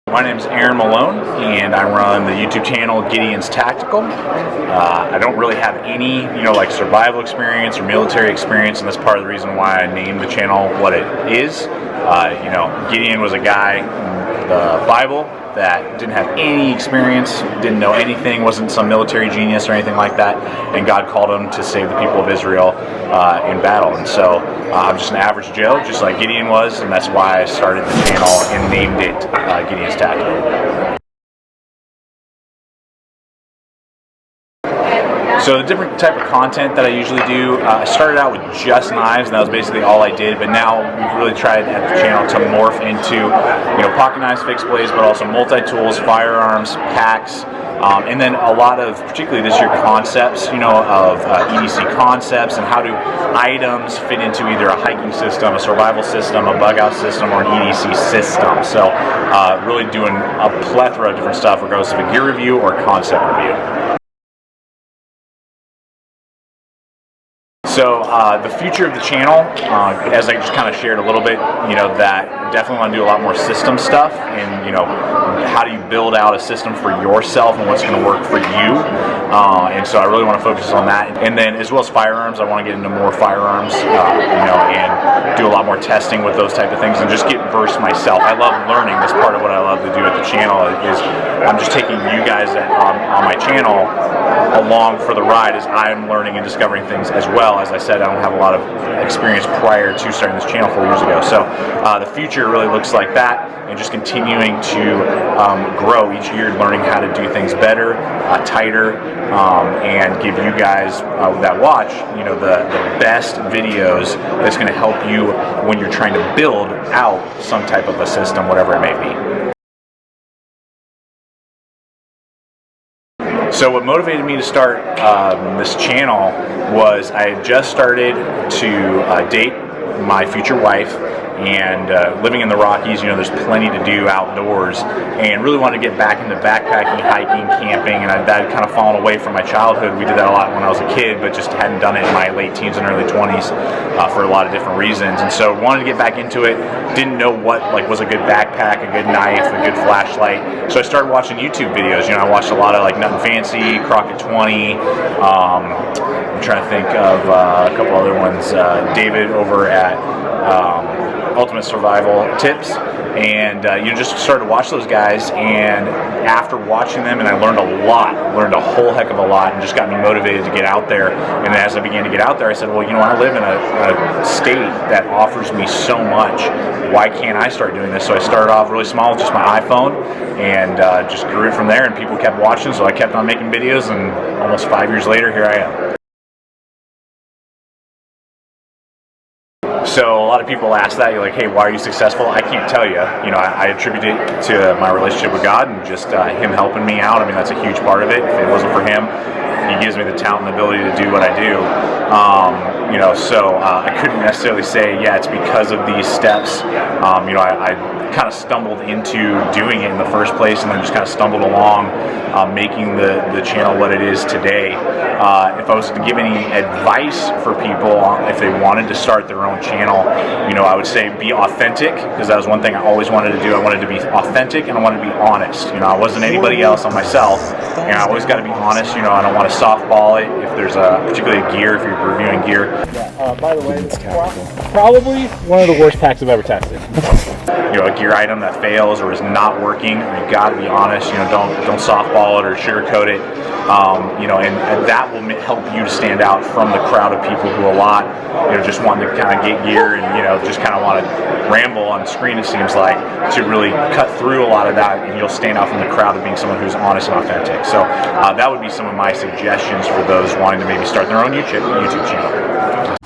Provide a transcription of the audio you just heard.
My name is Aaron Malone, and I run the YouTube channel Gideons Tactical. I don't really have any, like survival experience or military experience, and that's part of the reason why I named the channel what it is. Gideon was a guy in the Bible that didn't have any experience, didn't know anything, wasn't some military genius or anything like that, and God called him to save the people of Israel in battle. And so I'm just an average Joe, just like Gideon was, and that's why I started the channel and named it Gideons Tactical. So the different type of content that I usually do, I started out with just knives, and that was basically all I did, but now we've really tried at the channel to morph into, pocket knives, fixed blades, but also multi-tools, firearms, packs, and then a lot of, particularly this year, concepts, of EDC concepts and how do items fit into either a hiking system, a survival system, a Bugout system, or an EDC system. So really doing a plethora of different stuff regardless of a gear review or concept review. So the future of the channel, as I just kind of shared a little bit, that I definitely want to do a lot more system stuff, and how do you build out a system for yourself and what's going to work for you. And so I really want to focus on that, and then as well as firearms, I want to get into more firearms, and do a lot more testing with those type of things, and just get versed myself. I love learning. That's part of what I love to do at the channel. Is I'm just taking you guys on my channel along for the ride as I'm learning and discovering things as well. As I said, I don't have a lot of experience prior to starting this channel 4 years ago. So the future really looks like that, and just continuing to grow each year, learning how to do things better, tighter, and give you guys that watch, the best videos that's going to help you when you're trying to build out some type of a system, whatever it may be. So what motivated me to start this channel was I had just started to date my future wife, and living in the Rockies, there's plenty to do outdoors, and really wanted to get back into backpacking, hiking, camping, and that had kind of fallen away from my childhood. We did that a lot when I was a kid, but just hadn't done it in my late teens and early 20s for a lot of different reasons. And so wanted to get back into it, didn't know what was a good backpack, a good knife, a good flashlight. So I started watching YouTube videos. I watched a lot of Nothing Fancy, Crockett 20, I'm trying to think of a couple other ones, David over at Ultimate Survival Tips, and just started to watch those guys, and after watching them, and I learned a whole heck of a lot, and just got me motivated to get out there. And as I began to get out there, I said, well, I live in a state that offers me so much. Why can't I start doing this? So I started off really small with just my iPhone, and just grew it from there, and people kept watching, so I kept on making videos, and almost 5 years later, here I am. So a lot of people ask that, you're like, hey, why are you successful? I can't tell you. I attribute it to my relationship with God and just him helping me out. I mean, that's a huge part of it. If it wasn't for him, he gives me the talent and the ability to do what I do. So I couldn't necessarily say, yeah, it's because of these steps. I kind of stumbled into doing it in the first place, and then just kind of stumbled along making the channel what it is today. If I was to give any advice for people if they wanted to start their own channel, I would say be authentic, because that was one thing I always wanted to do. I wanted to be authentic, and I wanted to be honest. I wasn't anybody else on myself, and I always got to be honest. I don't want to softball it if there's particularly gear, if you're reviewing gear. By the way, it's probably one of the worst packs I've ever tested. A gear item that fails or is not working, you got to be honest. Don't softball it or sugarcoat it. And that will help you to stand out from the crowd of people who just wanting to kind of get gear and just kind of want to ramble on screen. It seems like to really cut through a lot of that, and you'll stand out from the crowd of being someone who's honest and authentic. So that would be some of my suggestions for those wanting to maybe start their own YouTube channel.